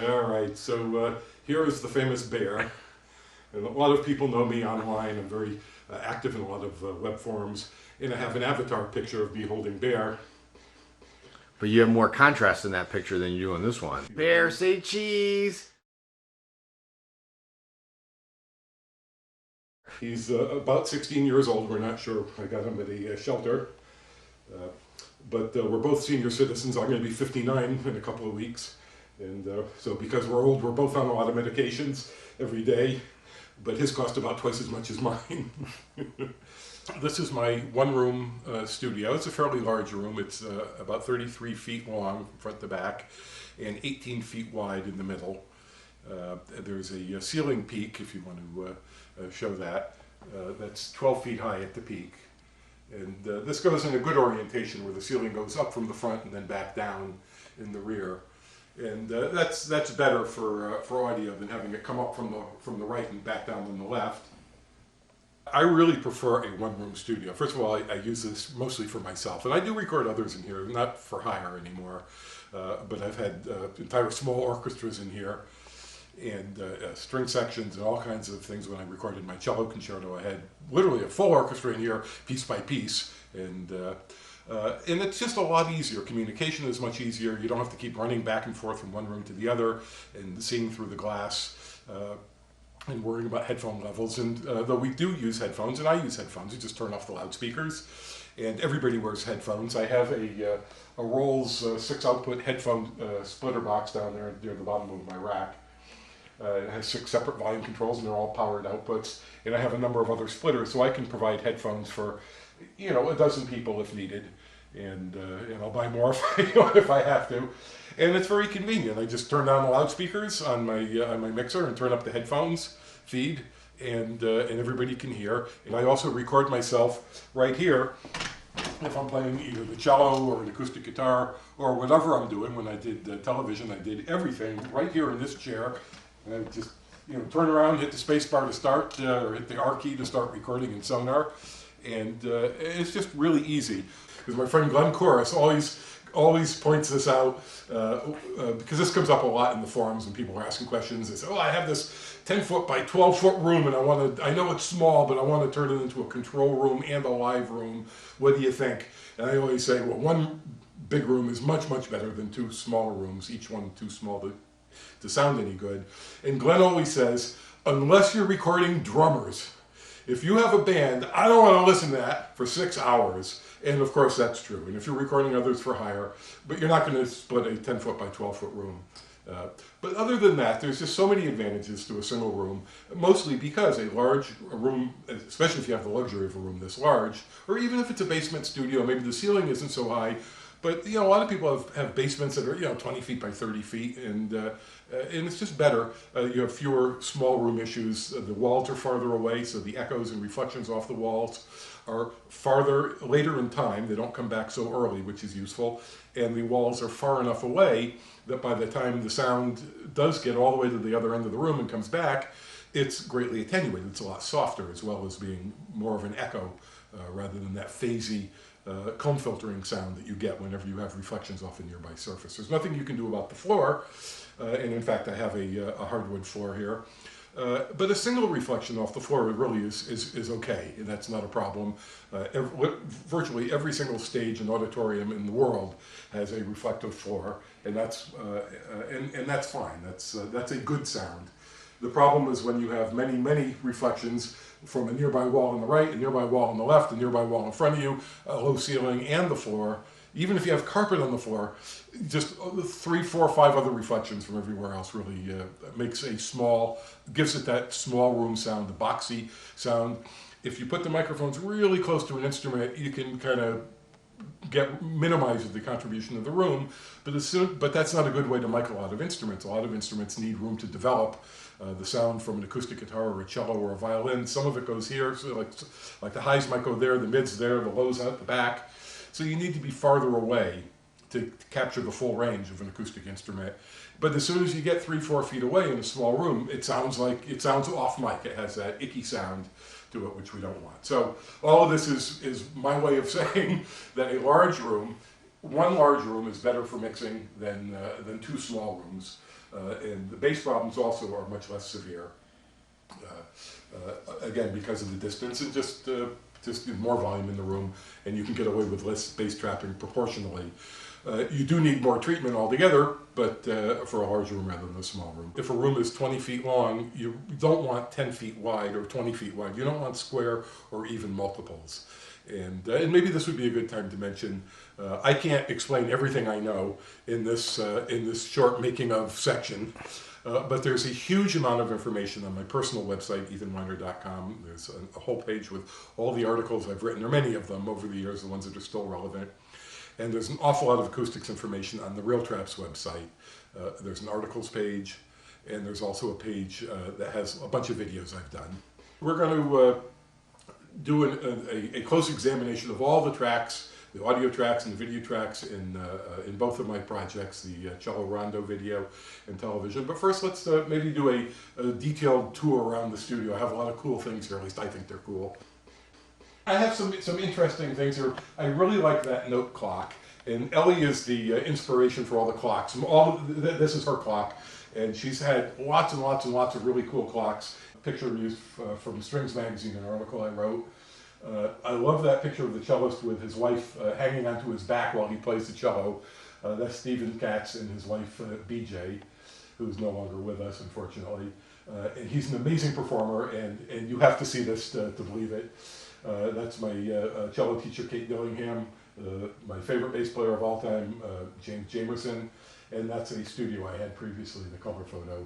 All right, so here is the famous bear. And a lot of people know me online. I'm very active in a lot of web forums. And I have an avatar picture of me holding bear. But you have more contrast in that picture than you do in this one. Bear, say cheese! He's about 16 years old. We're not sure. I got him at a shelter. But we're both senior citizens. I'm going to be 59 in a couple of weeks. And so because we're old, we're both on a lot of medications every day. But his cost about twice as much as mine. This is my one-room studio. It's a fairly large room. It's about 33 feet long from front to back and 18 feet wide in the middle. There's a ceiling peak, if you want to show that. That's 12 feet high at the peak. And this goes in a good orientation where the ceiling goes up from the front and then back down in the rear. And that's better for audio than having it come up from the right and back down on the left. I really prefer a one-room studio. First of all, I use this mostly for myself, and I do record others in here, not for hire anymore. But I've had entire small orchestras in here, and string sections and all kinds of things. When I recorded my cello concerto, I had literally a full orchestra in here, piece by piece, and it's just a lot easier. Communication is much easier. You don't have to keep running back and forth from one room to the other and seeing through the glass and worrying about headphone levels. And though we do use headphones, and I use headphones, you just turn off the loudspeakers, and everybody wears headphones. I have a Rolls 6-output headphone splitter box down there near the bottom of my rack. It has 6 separate volume controls, and they're all powered outputs. And I have a number of other splitters, so I can provide headphones for, a dozen people if needed. And I'll buy more if I have to. And it's very convenient. I just turn down the loudspeakers on my mixer and turn up the headphones feed, and everybody can hear. And I also record myself right here if I'm playing either the cello or an acoustic guitar or whatever I'm doing. When I did television, I did everything right here in this chair. And I just turn around, hit the space bar to start, or hit the R key to start recording in Sonar. And it's just really easy. Because my friend Glenn Chorus always points this out, because this comes up a lot in the forums when people are asking questions. They say, I have this 10-foot by 12-foot room, and I know it's small, but I want to turn it into a control room and a live room. What do you think? And I always say, well, one big room is much, much better than 2 smaller rooms, each one too small to sound any good. And Glenn always says, unless you're recording drummers, if you have a band, I don't want to listen to that for 6 hours. And of course that's true. And if you're recording others for hire, but you're not going to split a 10-foot by 12-foot room. But other than that, there's just so many advantages to a single room, mostly because a room, especially if you have the luxury of a room this large, or even if it's a basement studio, maybe the ceiling isn't so high, but a lot of people have basements that are 20 feet by 30 feet, and it's just better. You have fewer small room issues. The walls are farther away, so the echoes and reflections off the walls are farther later in time. They don't come back so early, which is useful. And the walls are far enough away that by the time the sound does get all the way to the other end of the room and comes back, it's greatly attenuated. It's a lot softer, as well as being more of an echo rather than that phasey comb filtering sound that you get whenever you have reflections off a nearby surface. There's nothing you can do about the floor, and in fact I have a hardwood floor here. But a single reflection off the floor really is okay, and that's not a problem. Virtually every single stage and auditorium in the world has a reflective floor, and that's fine. That's a good sound. The problem is when you have many reflections from a nearby wall on the right, a nearby wall on the left, a nearby wall in front of you, a low ceiling, and the floor. Even if you have carpet on the floor, just 3, 4, 5 other reflections from everywhere else really gives it that small room sound, the boxy sound. If you put the microphones really close to an instrument, you can kind of minimize the contribution of the room, but that's not a good way to mic a lot of instruments. A lot of instruments need room to develop the sound from an acoustic guitar or a cello or a violin. Some of it goes here, so like the highs might go there, the mids there, the lows out the back. So you need to be farther away to capture the full range of an acoustic instrument. But as soon as you get 3, 4 feet away in a small room, it sounds off mic. It has that icky sound to it, which we don't want. So all of this is my way of saying that one large room is better for mixing than 2 small rooms. And the bass problems also are much less severe. Again, because of the distance and just more volume in the room, and you can get away with less bass trapping proportionally. You do need more treatment altogether, but for a large room rather than a small room. If a room is 20 feet long, you don't want 10 feet wide or 20 feet wide. You don't want square or even multiples. And maybe this would be a good time to mention, I can't explain everything I know in this short making of section. But there's a huge amount of information on my personal website, ethanweiner.com. There's a whole page with all the articles I've written, or many of them over the years, the ones that are still relevant. And there's an awful lot of acoustics information on the Real Traps website. There's an articles page, and there's also a page that has a bunch of videos I've done. We're going to do a close examination of all the tracks, the audio tracks and the video tracks in both of my projects, the cello rondo video and television. But first, let's maybe do a detailed tour around the studio. I have a lot of cool things here, at least I think they're cool. I have some interesting things here. I really like that note clock, and Ellie is the inspiration for all the clocks. This is her clock, and she's had lots and lots and lots of really cool clocks. A picture used from Strings Magazine, an article I wrote. I love that picture of the cellist with his wife hanging onto his back while he plays the cello. That's Stephen Katz and his wife BJ, who's no longer with us, unfortunately. And he's an amazing performer, and you have to see this to believe it. That's my cello teacher, Kate Dillingham, my favorite bass player of all time, James Jamerson, and that's a studio I had previously, the cover photo.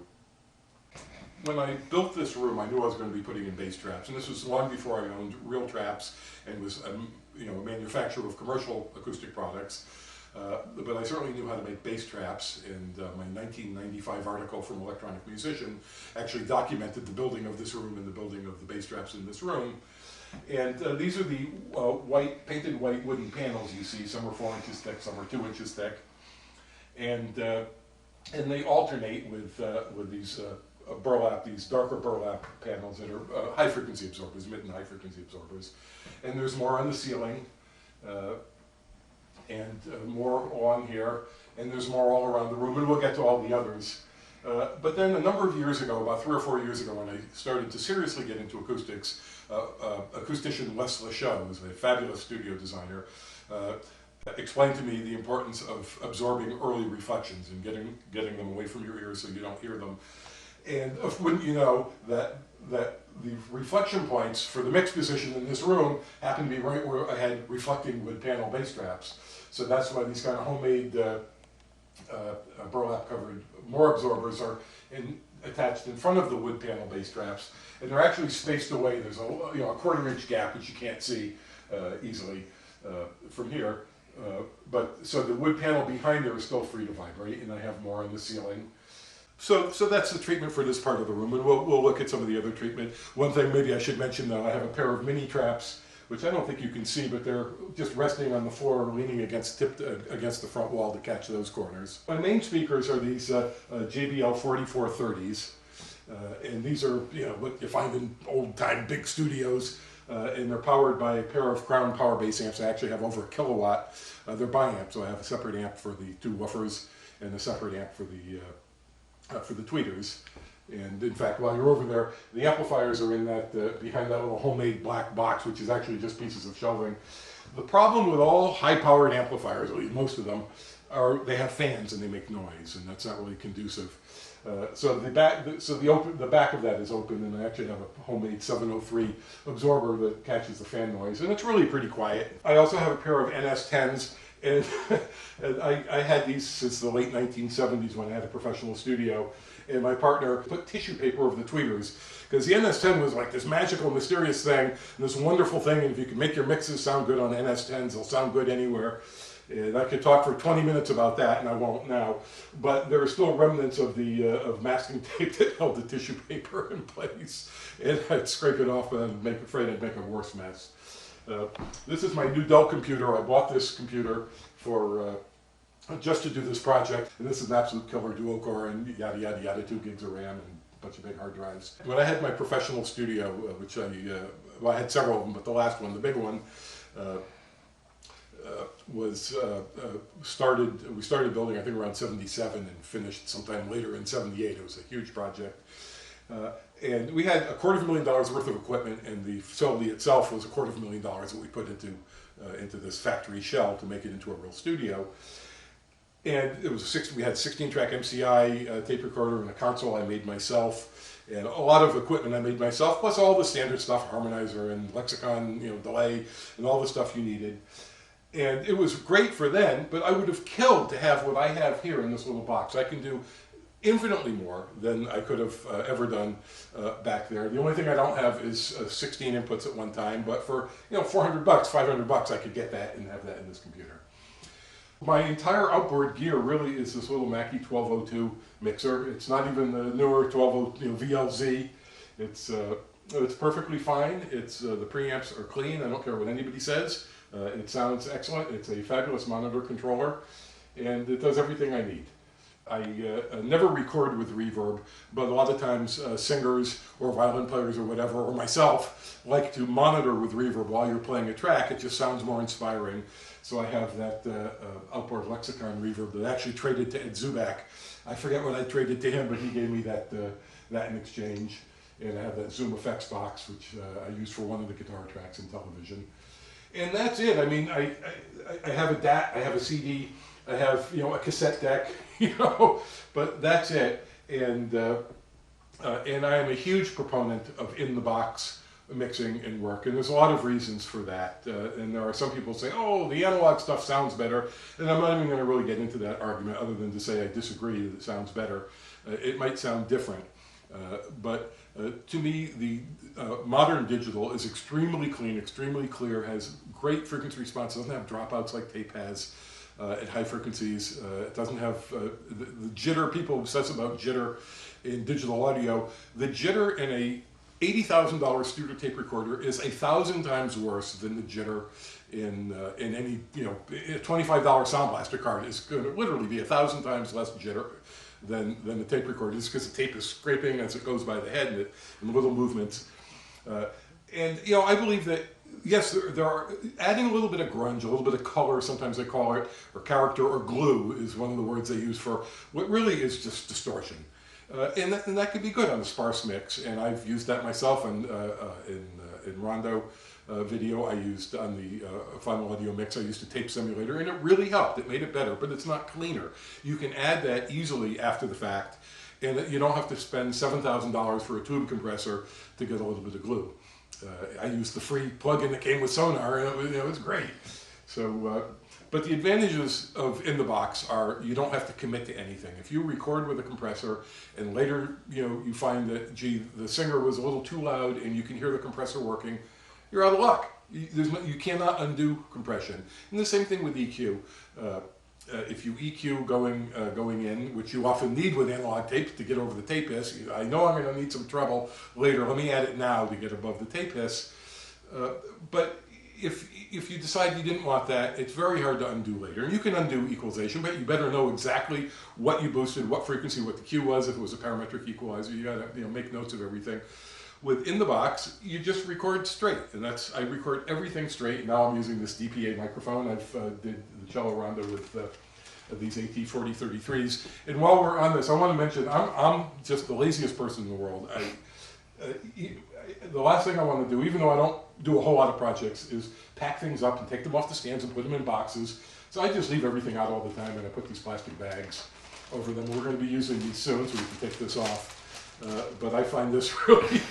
When I built this room, I knew I was going to be putting in bass traps, and this was long before I owned Real Traps and was a manufacturer of commercial acoustic products. But I certainly knew how to make bass traps, and my 1995 article from Electronic Musician actually documented the building of this room and the building of the bass traps in this room. And these are the painted white wooden panels you see. Some are 4 inches thick, some are 2 inches thick, and they alternate with these these darker burlap panels that are high frequency absorbers, mid and high frequency absorbers. And there's more on the ceiling, and more along here, and there's more all around the room, and we'll get to all the others. But then a number of years ago, about 3 or 4 years ago, when I started to seriously get into acoustics, acoustician Les Lachaux, who's a fabulous studio designer, explained to me the importance of absorbing early reflections and getting them away from your ears so you don't hear them. And wouldn't you know that the reflection points for the mix position in this room happened to be right where I had reflecting wood panel bass traps. So that's why these kind of homemade burlap covered more absorbers are attached in front of the wood panel bass traps, and they're actually spaced away. There's a 1/4 inch gap which you can't see easily from here. But so the wood panel behind there is still free to vibrate, and I have more on the ceiling. So that's the treatment for this part of the room, and we'll look at some of the other treatment. One thing maybe I should mention, though, I have a pair of mini traps, which I don't think you can see, but they're just resting on the floor, leaning against the front wall to catch those corners. My main speakers are these JBL 4430s, and these are what you find in old-time big studios, and they're powered by a pair of Crown power bass amps. I actually have over 1 kilowatt. They're bi-amp, so I have a separate amp for the 2 woofers and a separate amp for the tweeters. And in fact, while you're over there, the amplifiers are in that behind that little homemade black box, which is actually just pieces of shelving. The problem with all high-powered amplifiers, at least most of them, are they have fans and they make noise, and that's not really conducive. So the back of that is open, and I actually have a homemade 703 absorber that catches the fan noise, and it's really pretty quiet. I also have a pair of NS10s. And I had these since the late 1970s when I had a professional studio, and my partner put tissue paper over the tweeters, because the NS10 was like this magical, mysterious thing, and this wonderful thing, and if you can make your mixes sound good on NS10s, they'll sound good anywhere. And I could talk for 20 minutes about that, and I won't now, but there are still remnants of the masking tape that held the tissue paper in place, and I'd scrape it off and afraid I'd make a worse mess. This is my new Dell computer. I bought this computer for just to do this project, and this is an absolute killer dual-core and yada yada yada, 2 gigs of RAM and a bunch of big hard drives. When I had my professional studio, which I had several of them, but the last one, the big one, we started building, I think, around 77 and finished sometime later in 78. It was a huge project. And we had $250,000 worth of equipment, and the facility itself was $250,000 that we put into this factory shell to make it into a real studio. And it was we had 16-track MCI tape recorder and a console I made myself, and a lot of equipment I made myself, plus all the standard stuff, harmonizer and lexicon, delay, and all the stuff you needed. And it was great for then, but I would have killed to have what I have here in this little box. I can do infinitely more than I could have ever done back there. The only thing I don't have is 16 inputs at one time, but for $400, $500, I could get that and have that in this computer. My entire outboard gear really is this little Mackie 1202 mixer. It's not even the newer 1202 VLZ. It's perfectly fine. The preamps are clean. I don't care what anybody says. It sounds excellent. It's a fabulous monitor controller, and it does everything I need. I never record with reverb, but a lot of times singers or violin players or whatever, or myself, like to monitor with reverb while you're playing a track. It just sounds more inspiring. So I have that outboard lexicon reverb that I actually traded to Ed Zubak. I forget what I traded to him, but he gave me that in exchange. And I have that Zoom Effects box, which I use for one of the guitar tracks in Tele-Vision. And that's it. I mean, I have a DAT, I have a CD, I have a cassette deck, but that's it. And I am a huge proponent of in-the-box mixing and work, and there's a lot of reasons for that. And there are some people say, oh, the analog stuff sounds better, and I'm not even going to really get into that argument other than to say I disagree that it sounds better. It might sound different, but to me, the modern digital is extremely clean, extremely clear, has great frequency response, doesn't have dropouts like tape has at high frequencies. It doesn't have the jitter. People obsess about jitter in digital audio. The jitter in a $80,000 studio tape recorder is 1,000 times worse than the jitter in any a $25 Sound Blaster card is going to literally be 1,000 times less jitter than the tape recorder, just because the tape is scraping as it goes by the head and little movements. And I believe that yes, there are adding a little bit of grunge, a little bit of color, sometimes they call it, or character, or glue is one of the words they use for what really is just distortion. And that could be good on a sparse mix, and I've used that myself in Rondo video. I used on the Final Audio mix, I used a tape simulator, and it really helped. It made it better, but it's not cleaner. You can add that easily after the fact, and you don't have to spend $7,000 for a tube compressor to get a little bit of glue. I used the free plug-in that came with Sonar, and it was great. So, but the advantages of in the box are you don't have to commit to anything. If you record with a compressor and later you find that the singer was a little too loud and you can hear the compressor working, you're out of luck. You cannot undo compression. And the same thing with EQ. If you EQ going in, which you often need with analog tapes to get over the tape hiss, I know I'm going to need some treble later. Let me add it now to get above the tape hiss. But if you decide you didn't want that, it's very hard to undo later. And you can undo equalization, but you better know exactly what you boosted, what frequency, what the Q was. If it was a parametric equalizer, you got to make notes of everything. Within the box, you just record straight, and I record everything straight. Now I'm using this DPA microphone. I've did the cello rondo with these AT4033s. And while we're on this, I want to mention I'm just the laziest person in the world. The last thing I want to do, even though I don't do a whole lot of projects, is pack things up and take them off the stands and put them in boxes. So I just leave everything out all the time, and I put these plastic bags over them. We're going to be using these soon, so we can take this off. But I find this really,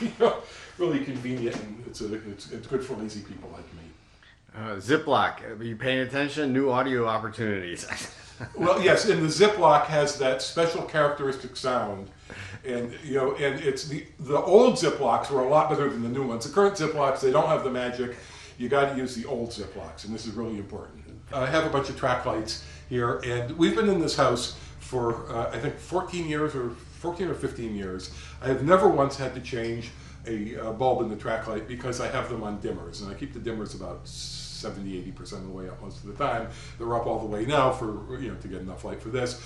really convenient, and it's good for lazy people like me. Ziploc, are you paying attention? New audio opportunities. Well, yes, and the Ziploc has that special characteristic sound, and and it's the old Ziplocs were a lot better than the new ones. The current Ziplocs, they don't have the magic. You got to use the old Ziplocs, and this is really important. I have a bunch of track lights here, and we've been in this house for I think 14 or 15 years. I have never once had to change a bulb in the track light because I have them on dimmers, and I keep the dimmers about 70-80% of the way up most of the time. They're up all the way now for to get enough light for this.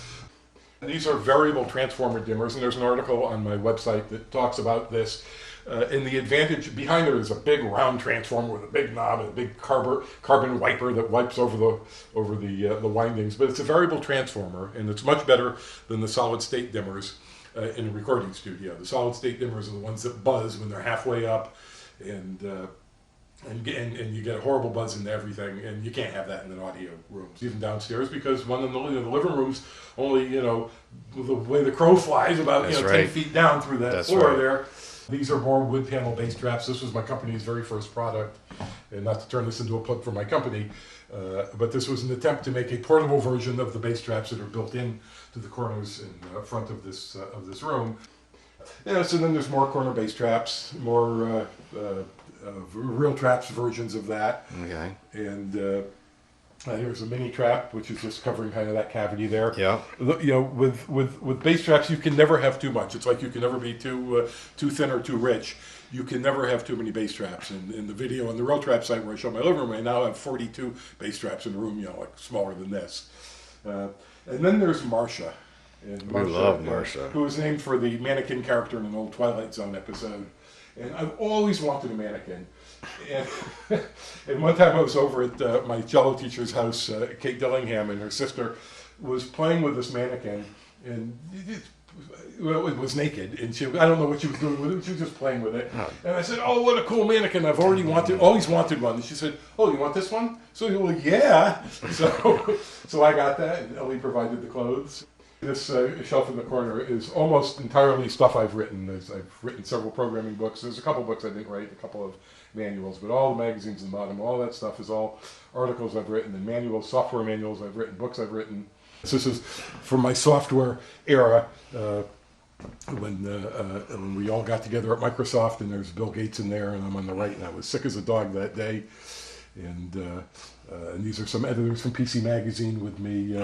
And these are variable transformer dimmers, and there's an article on my website that talks about this. And the advantage behind it is a big round transformer with a big knob and a big carbon wiper that wipes over the windings. But it's a variable transformer, and it's much better than the solid state dimmers in a recording studio. The solid state dimmers are the ones that buzz when they're halfway up, and you get a horrible buzz into everything, and you can't have that in an audio room, even downstairs, because one in the living room's only, the way the crow flies, about 10 feet down through that floor there. These are more wood panel bass traps. This was my company's very first product, and not to turn this into a plug for my company, but this was an attempt to make a portable version of the bass traps that are built in to the corners in front of this room. So then there's more corner bass traps, more real traps versions of that. Okay. And here's a mini trap, which is just covering kind of that cavity there. Yeah. With bass traps, you can never have too much. It's like you can never be too thin or too rich. You can never have too many bass traps. In the video on the real trap site where I show my living room, I now have 42 bass traps in the room, like smaller than this. And then there's Marcia. And we love Marcia. Who was named for the mannequin character in an old Twilight Zone episode. And I've always wanted a mannequin. And one time I was over at my cello teacher's house, Kate Dillingham, and her sister was playing with this mannequin, and it was naked, and I don't know what she was doing with it, she was just playing with it. Oh. And I said, "Oh, what a cool mannequin, I've always wanted one." And she said, "Oh, you want this one?" So I said, "Well, yeah." So I got that, and Ellie provided the clothes. This shelf in the corner is almost entirely stuff I've written. I've written several programming books. There's a couple books I didn't write, a couple of manuals, but all the magazines in the bottom, all that stuff is all articles I've written, and manuals, software manuals I've written, books I've written. This is from my software era, when we all got together at Microsoft, and there's Bill Gates in there, and I'm on the right, and I was sick as a dog that day. And these are some editors from PC Magazine with me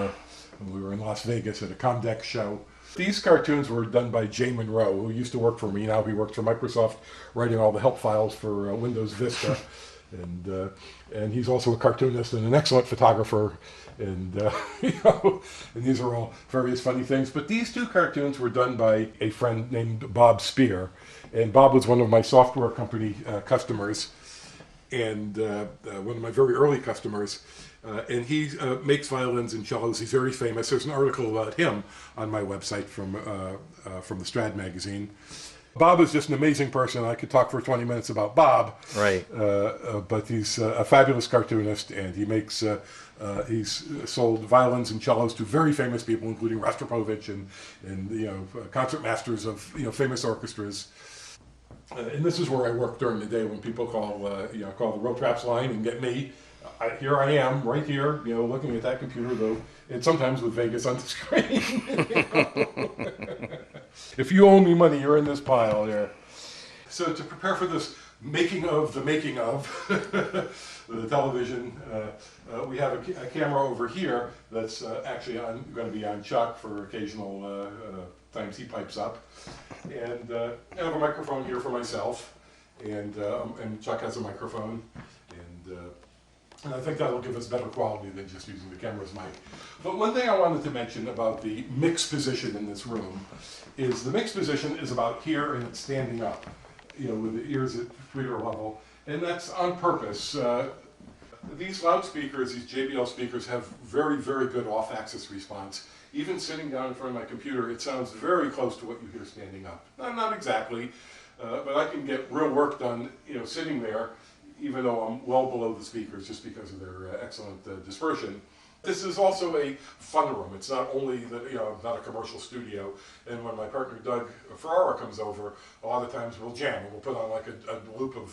when we were in Las Vegas at a Comdex show. These cartoons were done by Jay Monroe, who used to work for me. Now he works for Microsoft, writing all the help files for Windows Vista. And he's also a cartoonist and an excellent photographer. And and these are all various funny things. But these two cartoons were done by a friend named Bob Spear. And Bob was one of my software company customers, and one of my very early customers. And he makes violins and cellos. He's very famous. There's an article about him on my website from the Strad magazine. Bob is just an amazing person. I could talk for 20 minutes about Bob. Right. But he's a fabulous cartoonist, and he makes he's sold violins and cellos to very famous people, including Rostropovich and concert masters of famous orchestras. And this is where I work during the day when people call the Real Traps line and get me. Here I am, right here, looking at that computer, though, and sometimes with Vegas on the screen. If you owe me money, you're in this pile there. So to prepare for this making of the television, we have a camera over here that's actually going to be on Chuck for occasional times he pipes up. And I have a microphone here for myself, and Chuck has a microphone, and I think that'll give us better quality than just using the camera's mic. But one thing I wanted to mention about the mix position in this room is the mix position is about here, and it's standing up, with the ears at tweeter level, and that's on purpose. These loudspeakers, these JBL speakers, have very, very good off-axis response. Even sitting down in front of my computer, it sounds very close to what you hear standing up. Not exactly, but I can get real work done, sitting there, even though I'm well below the speakers just because of their excellent dispersion. This is also a fun room. It's not only not a commercial studio. And when my partner Doug Ferrara comes over, a lot of times we'll jam. We'll put on like a loop of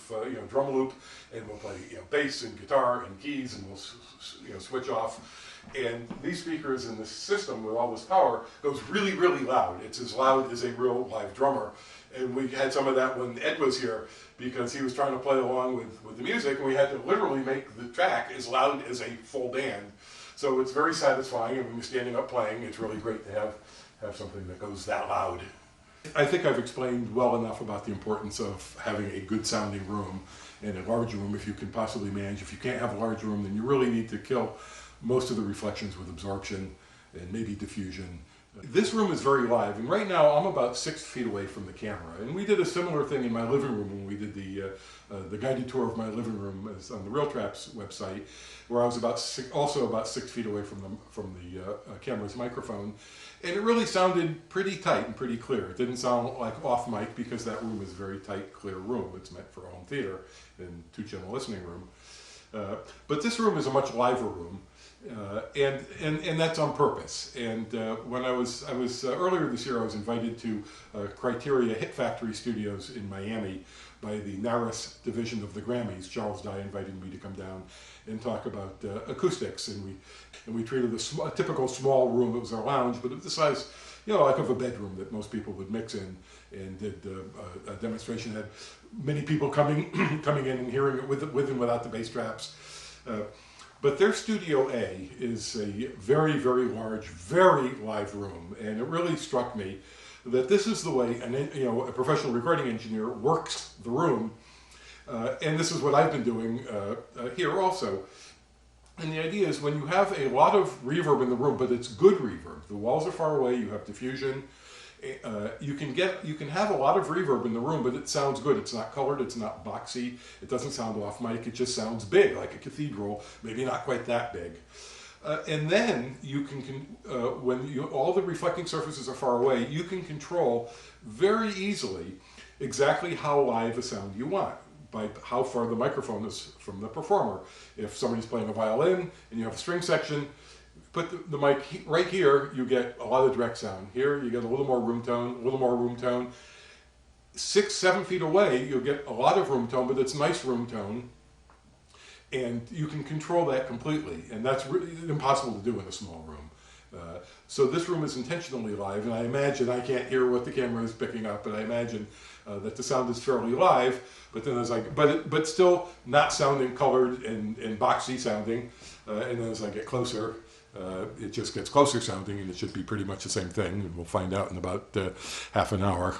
drum loop, and we'll play bass and guitar and keys, and we'll switch off. And these speakers in this system with all this power goes really, really loud. It's as loud as a real live drummer. And we had some of that when Ed was here, because he was trying to play along with the music, and we had to literally make the track as loud as a full band. So it's very satisfying, and when you're standing up playing, it's really great to have something that goes that loud. I think I've explained well enough about the importance of having a good sounding room, and a large room if you can possibly manage. If you can't have a large room, then you really need to kill most of the reflections with absorption and maybe diffusion, This room is very live, and right now I'm about 6 feet away from the camera. And we did a similar thing in my living room when we did the guided tour of my living room on the Real Traps website, where I was also about 6 feet away from the camera's microphone, and it really sounded pretty tight and pretty clear. It didn't sound like off mic because that room is a very tight, clear room. It's meant for home theater and two-channel listening room. But this room is a much liver room. And that's on purpose. And when I was earlier this year, I was invited to Criteria Hit Factory Studios in Miami by the Naris division of the Grammys. Charles Dye invited me to come down and talk about acoustics, and we treated a typical small room. It was our lounge, but of the size, like of a bedroom that most people would mix in, and did a demonstration. Had many people coming in and hearing it with and without the bass traps. But their Studio A is a very, very large, very live room, and it really struck me that this is the way a professional recording engineer works the room, and this is what I've been doing here also. And the idea is when you have a lot of reverb in the room, but it's good reverb, the walls are far away, you have diffusion, you can have a lot of reverb in the room, but it sounds good. It's not colored, it's not boxy, it doesn't sound off mic, it just sounds big, like a cathedral, maybe not quite that big. And then you can when all the reflecting surfaces are far away, you can control very easily exactly how live a sound you want by how far the microphone is from the performer. If somebody's playing a violin and you have a string section, put the mic right here, you get a lot of direct sound. Here, you get a little more room tone, 6, 7 feet away, you'll get a lot of room tone, but it's nice room tone. And you can control that completely. And that's really impossible to do in a small room. So this room is intentionally live, and I imagine, I can't hear what the camera is picking up, but I imagine that the sound is fairly live, but then but still not sounding colored and boxy sounding. And then as I get closer, it just gets closer sounding, and it should be pretty much the same thing, and we'll find out in about half an hour.